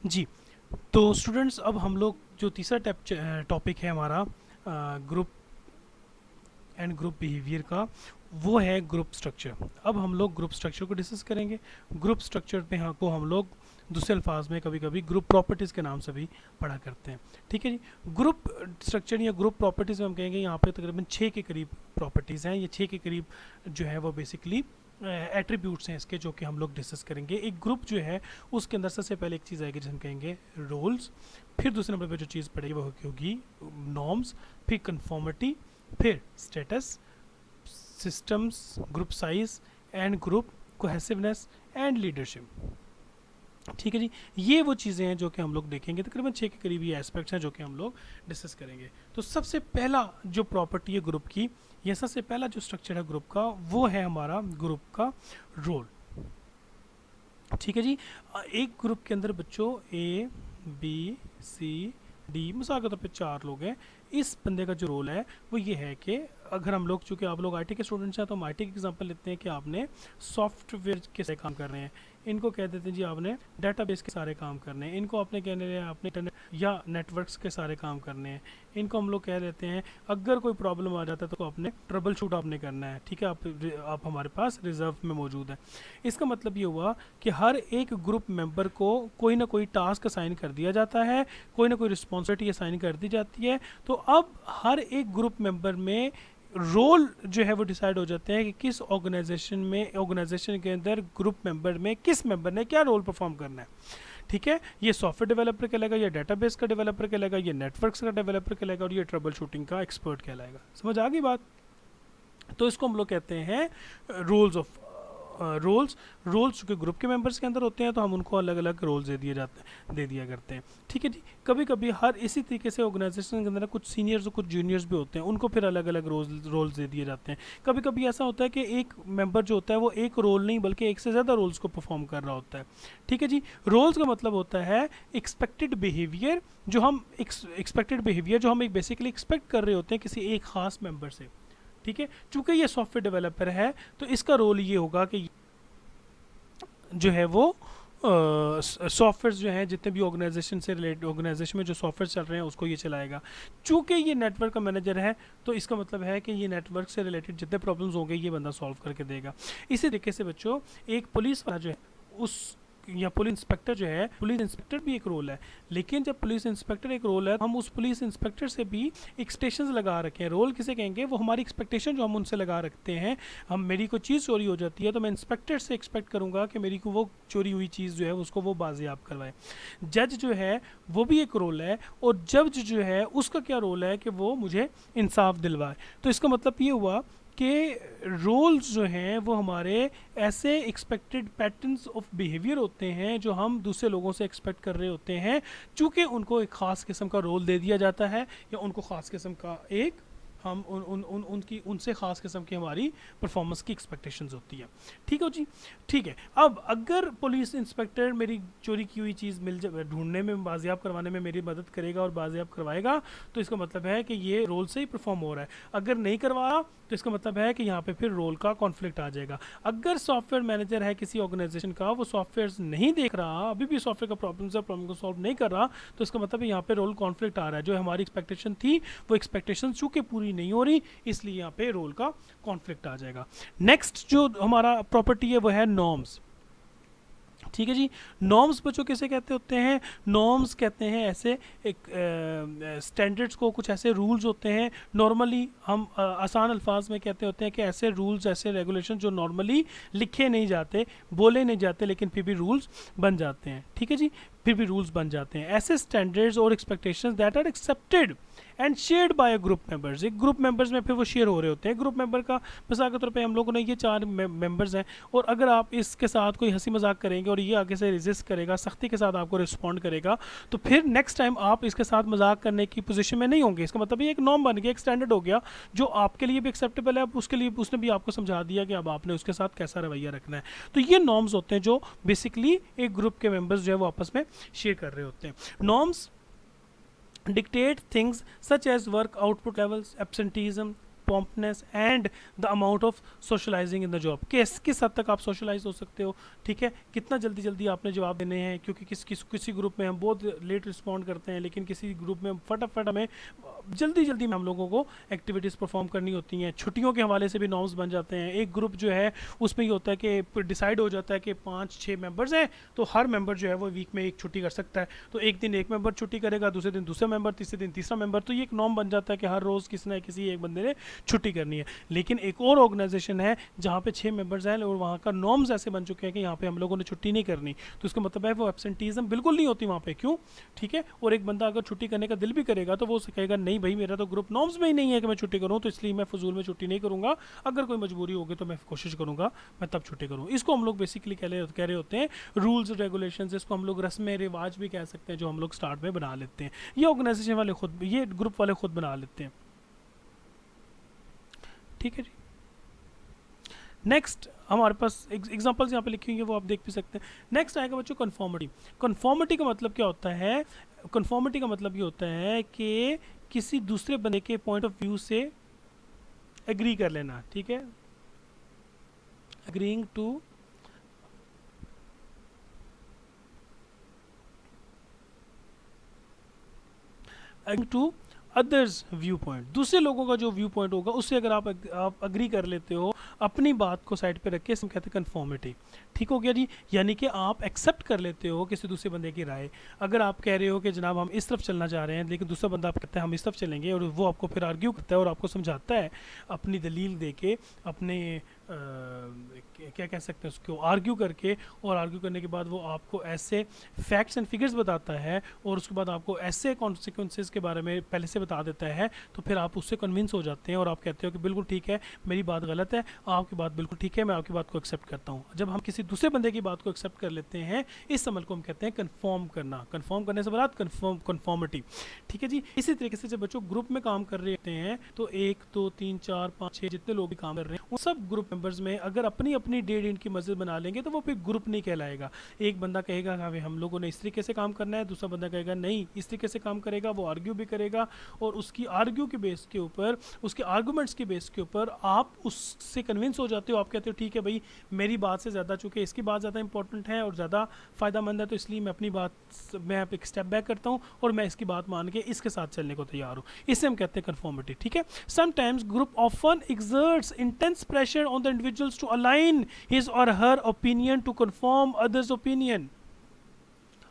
जी। तो स्टूडेंट्स, अब हम लोग जो तीसरा टॉपिक है हमारा ग्रुप एंड ग्रुप बिहेवियर का, वो है ग्रुप स्ट्रक्चर। अब हम लोग ग्रुप स्ट्रक्चर को डिस्कस करेंगे। ग्रुप स्ट्रक्चर पे हम लोग दूसरे अल्फाज में कभी कभी ग्रुप प्रॉपर्टीज़ के नाम से भी पढ़ा करते हैं। ठीक है जी। ग्रुप स्ट्रक्चर या ग्रुप प्रॉपर्टीज़ में हम कहेंगे यहाँ पे तकरीबन 6 के करीब प्रॉपर्टीज़ हैं। ये 6 के करीब जो है वो बेसिकली एट्रीब्यूट्स हैं इसके, जो कि हम लोग डिस्कस करेंगे। एक ग्रुप जो है उसके अंदर सबसे पहले एक चीज़ आएगी जिसे हम कहेंगे रोल्स। फिर दूसरे नंबर पे जो चीज़ पड़ेगी वो होगी नॉर्म्स। फिर कन्फॉर्मिटी, फिर status, systems, group size and group cohesiveness and leadership. ठीक है जी। ये वो चीज़ें हैं जो कि हम लोग देखेंगे। तकरीबन 6 के करीब ये एस्पेक्ट्स हैं जो कि हम लोग डिस्कस करेंगे। तो सबसे पहला जो प्रॉपर्टी है ग्रुप की, या सबसे पहला जो स्ट्रक्चर है ग्रुप का, वो है हमारा ग्रुप का रोल। ठीक है जी। एक ग्रुप के अंदर बच्चों ए बी सी डी, मिसाल के तौर पे 4 लोग हैं। इस बंदे का जो रोल है वो ये है कि अगर हम लोग, चूँकि आप लोग आईटी के स्टूडेंट्स हैं, तो हम आईटी की एग्जांपल लेते हैं कि आपने सॉफ्टवेयर के सारे काम कर रहे हैं। इनको कह देते हैं जी आपने डाटाबेस के सारे काम करने हैं। इनको आपने कहने हैं आपने इंटरनेट या नेटवर्क्स के सारे काम करने हैं। इनको हम लोग कह देते हैं अगर कोई प्रॉब्लम आ जाता है तो आपने ट्रबल शूट आपने करना है। ठीक है, आप हमारे पास रिजर्व में मौजूद हैं। इसका मतलब ये हुआ कि हर एक ग्रुप मेंबर को कोई ना कोई टास्क असाइन कर दिया जाता है, कोई ना कोई रिस्पॉन्सिबिलिटी असाइन कर दी जाती है। तो अब हर एक ग्रुप मेंबर में रोल जो है वो डिसाइड हो जाते हैं कि किस ऑर्गेनाइजेशन के अंदर ग्रुप मेंबर में किस मेंबर ने क्या रोल परफॉर्म करना है। ठीक है, ये सॉफ्टवेयर डेवलपर कहलाएगा, ये डेटाबेस का डेवलपर कहलाएगा, ये नेटवर्क्स का डेवलपर कहलाएगा, और ये ट्रबल शूटिंग का एक्सपर्ट कहलाएगा। समझ आ गई बात? तो इसको हम लोग कहते हैं रोल्स ऑफ रोल्स चूँकि ग्रुप के मेंबर्स के अंदर होते हैं तो हम उनको अलग अलग रोल्स दे दिया करते हैं। ठीक है जी। कभी कभी हर इसी तरीके से ऑर्गेनाइजेशन के अंदर कुछ सीनियर्स और कुछ जूनियर्स भी होते हैं, उनको फिर अलग अलग रोल्स दे दिए जाते हैं। कभी कभी ऐसा होता है कि एक मेंबर जो होता है वो एक रोल नहीं बल्कि एक से ज़्यादा रोल्स को परफॉर्म कर रहा होता है। ठीक है जी। रोल्स का मतलब होता है एक्सपेक्टेड बिहेवियर, जो हम एक बेसिकली एक्सपेक्ट कर रहे होते हैं किसी एक खास मेंबर से। ठीक है, चूंकि ये सॉफ्टवेयर डेवलपर है तो इसका रोल ये होगा कि जो है वो सॉफ्टवेयर जो हैं जितने भी ऑर्गेनाइजेशन से रिलेटेड, ऑर्गेनाइजेशन में जो सॉफ्टवेयर चल रहे हैं उसको ये चलाएगा। चूंकि ये नेटवर्क का मैनेजर है तो इसका मतलब है कि ये नेटवर्क से रिलेटेड जितने प्रॉब्लम्स होंगे ये बंदा सॉल्व करके देगा। इसी तरीके से बच्चों एक पुलिस वाला जो है उस, या पुलिस इंस्पेक्टर जो है, पुलिस इंस्पेक्टर भी एक रोल है। लेकिन जब पुलिस इंस्पेक्टर एक रोल है, हम उस पुलिस इंस्पेक्टर से भी एक्सपेक्टेशंस लगा रखे हैं। रोल किसे कहेंगे? वो हमारी एक्सपेक्टेशन जो हम उनसे लगा रखते हैं। हम, मेरी कोई चीज़ चोरी हो जाती है तो मैं इंस्पेक्टर से एक्सपेक्ट करूंगा कि मेरी को वो चोरी हुई चीज़ जो है उसको वो बाजियाब करवाए। जज जो है वो भी एक रोल है, और जज जो है उसका क्या रोल है कि वो मुझे इंसाफ दिलवाए। तो इसका मतलब ये हुआ कि रोल्स जो हैं वो हमारे ऐसे एक्सपेक्टेड पैटर्न्स ऑफ बिहेवियर होते हैं जो हम दूसरे लोगों से एक्सपेक्ट कर रहे होते हैं, चूँकि उनको एक ख़ास किस्म का रोल दे दिया जाता है, या उनको ख़ास किस्म का एक, हम उनकी उनसे ख़ास किस्म की हमारी परफॉर्मेंस की एक्सपेक्टेशंस होती है। ठीक है जी। ठीक है, अब अगर पुलिस इंस्पेक्टर मेरी चोरी की हुई चीज़ ढूंढने में, बाजियाब करवाने में मेरी मदद करेगा और बाजियाब करवाएगा, तो इसका मतलब है कि ये रोल से ही परफॉर्म हो रहा है। अगर नहीं करवाया तो इसका मतलब है कि यहाँ पे फिर रोल का कॉन्फ्लिक्ट आ जाएगा। अगर सॉफ्टवेयर मैनेजर है किसी ऑर्गेनाइजेशन का, वो सॉफ्टवेयर नहीं देख रहा, अभी भी सॉफ्टवेयर का प्रॉब्लम को सॉल्व नहीं कर रहा, तो इसका मतलब है यहाँ पे रोल कॉन्फ्लिक्ट आ रहा है। जो हमारी एक्सपेक्टेशन थी वो एक्सपेक्टेशन चूँकि पूरी नहीं हो रही, इसलिए यहाँ पे रोल का कॉन्फ्लिक्ट आ जाएगा। नेक्स्ट जो हमारा प्रॉपर्टी है वो है नॉर्म्स। ठीक है जी। नॉर्म्स बच्चों किसे कहते होते हैं? नॉर्म्स कहते हैं ऐसे एक स्टैंडर्ड्स को, कुछ ऐसे रूल्स होते हैं। नॉर्मली हम आसान अल्फाज में कहते होते हैं कि ऐसे रूल्स, ऐसे रेगुलेशन जो नॉर्मली लिखे नहीं जाते, बोले नहीं जाते, लेकिन फिर भी रूल्स बन जाते हैं। ठीक है जी, फिर भी रूल्स बन जाते हैं। ऐसे स्टैंडर्ड्स और expectations that are accepted and shared by group members. एक ग्रुप मेंबर्स में फिर वो शेयर हो रहे होते हैं। ग्रुप मेंबर का मिसाल के तौर पे हम लोगों ने ये 4 मेंबर्स हैं, और अगर आप इसके साथ कोई हंसी मजाक करेंगे और ये आगे से रेजिस्ट करेगा, सख्ती के साथ आपको रिस्पॉन्ड करेगा, तो फिर नेक्स्ट टाइम आप इसके साथ मजाक करने की पोजीशन में नहीं होंगे। इसका मतलब ये एक नॉर्म बन गया, एक स्टैंडर्ड हो गया जो आपके लिए भी एक्सेप्टेबल है। अब उसके लिए उसने भी आपको समझा दिया कि अब आपने उसके साथ कैसा रवैया रखना है। तो ये नॉर्म्स होते हैं जो बेसिकली एक ग्रुप के मेंबर्स जो है वो आपस में शेयर कर रहे होते हैं। Norms dictate things such as work output levels, absenteeism, promptness and the amount of socializing in the job। किस हद तक आप सोशलाइज हो सकते हो, ठीक है, कितना जल्दी जल्दी आपने जवाब देने हैं, क्योंकि किसी ग्रुप में हम बहुत लेट रिस्पॉन्ड करते हैं, लेकिन किसी ग्रुप में फटाफट हमें जल्दी जल्दी में हम लोगों को एक्टिविटीज़ परफॉर्म करनी होती हैं। छुट्टियों के हवाले से भी नॉर्म्स बन जाते हैं। एक ग्रुप जो है उसमें ये होता है कि डिसाइड हो जाता है कि 5-6 मेंबर्स हैं, तो हर मेंबर जो है वो वीक में एक छुट्टी कर सकता है। तो एक दिन एक मेंबर छुट्टी करेगा, दूसरे दिन दूसरा मेंबर, तीसरे दिन तीसरा मेंबर। तो ये एक नॉर्म बन जाता है कि हर रोज़ किसी न किसी एक बंदे ने छुट्टी करनी है। लेकिन एक और ऑर्गेनाइजेशन है जहाँ पे 6 मेंबर्स हैं और वहाँ का नॉर्म्स ऐसे बन चुके हैं कि यहाँ पे हम लोगों ने छुट्टी नहीं करनी। तो इसका मतलब है वो एब्सेंटीज़म बिल्कुल नहीं होती वहाँ पे। क्यों? ठीक है। और एक बंदा अगर छुट्टी करने का दिल भी करेगा तो वो कहेगा नहीं भाई, मेरा तो ग्रुप नॉर्म्स में ही नहीं है कि मैं छुट्टी करूँ, तो इसलिए मैं फजूल में छुट्टी नहीं करूँगा। अगर कोई मजबूरी होगी तो मैं कोशिश करूँगा मैं तब छुट्टी करूँ। इसको हम लोग बेसिकली कह रहे होते हैं रूल्स रेगुलेशंस। इसको हम लोग रस्में रिवाज भी कह सकते हैं, जो हम लोग स्टार्ट में बना लेते हैं। ये ऑर्गेनाइजेशन वाले खुद, ये ग्रुप वाले खुद बना लेते हैं। ठीक है जी। नेक्स्ट हमारे पास एग्जांपल्स यहाँ पे लिखी हुई है, वो आप देख भी सकते हैं। नेक्स्ट आएगा बच्चों कन्फॉर्मिटी। कन्फॉर्मिटी का मतलब क्या होता है? कन्फॉर्मिटी का मतलब ये होता है कि किसी दूसरे बंदे के पॉइंट ऑफ व्यू से एग्री कर लेना। ठीक है, agreeing to others view point. दूसरे लोगों का जो व्यू पॉइंट होगा उससे अगर आप अग्री कर लेते हो, अपनी बात को साइड पे रख के, इसमें कहते हैं कन्फॉर्मिटी। ठीक हो गया जी। यानी कि आप एक्सेप्ट कर लेते हो किसी दूसरे बंदे की राय। अगर आप कह रहे हो कि जनाब हम इस तरफ चलना चाह रहे हैं, लेकिन दूसरा बंदा आप कहते हैं हम इस तरफ चलेंगे, और वो आपको फिर आर्ग्यू करता है और आपको समझाता है अपनी दलील दे के, अपने क्या कह सकते हैं उसको, आर्ग्यू करके, और आर्ग्यू करने के बाद वो आपको ऐसे फैक्ट्स एंड फिगर्स बताता है और उसके बाद आपको ऐसे कॉन्सिक्वेंसेस के बारे में पहले से बता देता है, तो फिर आप उससे कन्विंस हो जाते हैं और आप कहते हो कि बिल्कुल ठीक है, मेरी बात गलत है, आपकी बात बिल्कुल ठीक है, मैं आपकी बात को एक्सेप्ट करता हूँ। जब हम किसी दूसरे बंदे की बात को एक्सेप्ट कर लेते हैं, इस अमल को हम कहते हैं कन्फर्म करना। कन्फर्म करने से बड़ा कन्फर्मिटी। ठीक है जी। इसी तरीके से जब बच्चों ग्रुप में काम कर रहे होते हैं, तो 1 2 3 4 5 6 जितने लोग भी काम कर रहे हैं, उन सब ग्रुप मेंबर्स में अगर अपनी अपनी डेढ़ इंच की मस्जिद बना लेंगे तो वो फिर ग्रुप नहीं कहलाएगा। एक बंदा कहेगा हाँ हम लोगों ने इस तरीके से काम करना है, दूसरा बंदा कहेगा नहीं इस तरीके से काम करेगा, वो आर्ग्यू भी करेगा, और उसकी आर्ग्यू के बेस के ऊपर, उसके आर्गूमेंट्स के बेस के ऊपर आप उससे कन्विंस हो जाते हो। आप कहते हो ठीक है भाई, मेरी बात से ज़्यादा, चूँकि इसकी बात ज़्यादा इंपॉर्टेंट है और ज़्यादा फ़ायदामंद है, तो इसलिए मैं अपनी बात, मैं एक स्टेप बैक करता हूँ और मैं इसकी बात मान के इसके साथ चलने को तैयार हूँ। इससे हम कहते हैं कन्फॉर्मिटी। ठीक है। Sometimes group often exerts intense pressure on the individuals to align his or her opinion to conform others opinion.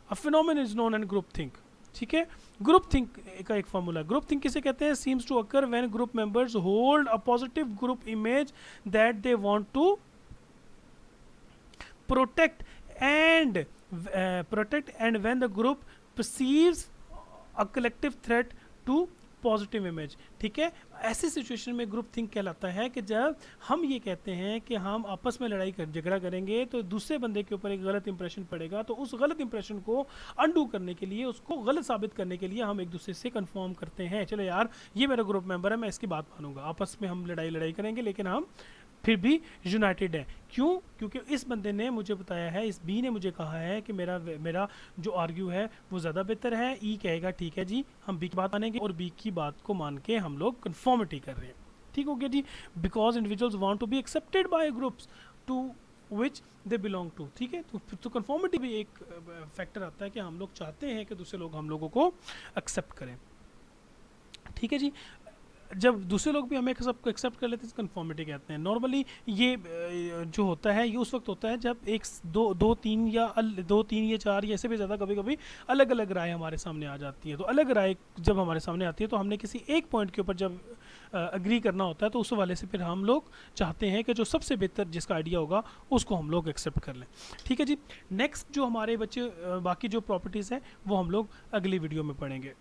A phenomenon is known as groupthink. ठीक है। ग्रुप थिंक का एक फॉर्मूला, ग्रुप थिंक किसे कहते हैं? Seems to occur when group members hold a positive group image that they want to protect and when the group perceives a collective threat to positive image. ठीक है। ऐसी situation में group think कहलाता है कि जब हम ये कहते हैं कि हम आपस में लड़ाई कर झगड़ा करेंगे तो दूसरे बंदे के ऊपर एक गलत इंप्रेशन पड़ेगा, तो उस गलत इंप्रेशन को अंडू करने के लिए, उसको गलत साबित करने के लिए हम एक दूसरे से कंफर्म करते हैं, चलो यार ये मेरा ग्रुप मेंबर है, मैं इसकी बात मानूंगा। आपस में हम लड़ाई करेंगे लेकिन हम फिर भी यूनाइटेड है। क्यों? क्योंकि इस बंदे ने मुझे बताया है, इस बी ने मुझे कहा है कि मेरा जो आर्ग्यू है वो ज़्यादा बेहतर है। ई कहेगा ठीक है जी, हम बी की बात मानेंगे, और बी की बात को मान के हम लोग कन्फॉर्मिटी कर रहे हैं। ठीक हो गया जी। Because individuals want to be accepted by groups to which they belong to. ठीक है। तो कन्फॉर्मिटी भी एक फैक्टर आता है कि हम लोग चाहते हैं कि दूसरे लोग हम लोगों को एक्सेप्ट करें। ठीक है जी। जब दूसरे लोग भी हमें सबको एक्सेप्ट कर लेते हैं, कन्फॉर्मिटी कहते हैं। नॉर्मली ये जो होता है ये उस वक्त होता है जब एक दो तीन या चार या इससे भी ज़्यादा कभी कभी अलग अलग राय हमारे सामने आ जाती है। तो अलग राय जब हमारे सामने आती है तो हमने किसी एक पॉइंट के ऊपर जब अग्री करना होता है, तो उस वाले से फिर हम लोग चाहते हैं कि जो सबसे बेहतर जिसका आइडिया होगा उसको हम लोग एक्सेप्ट कर लें। ठीक है जी। नेक्स्ट जो हमारे बच्चे बाकी जो प्रॉपर्टीज़ हैं वो हम लोग अगली वीडियो में पढ़ेंगे।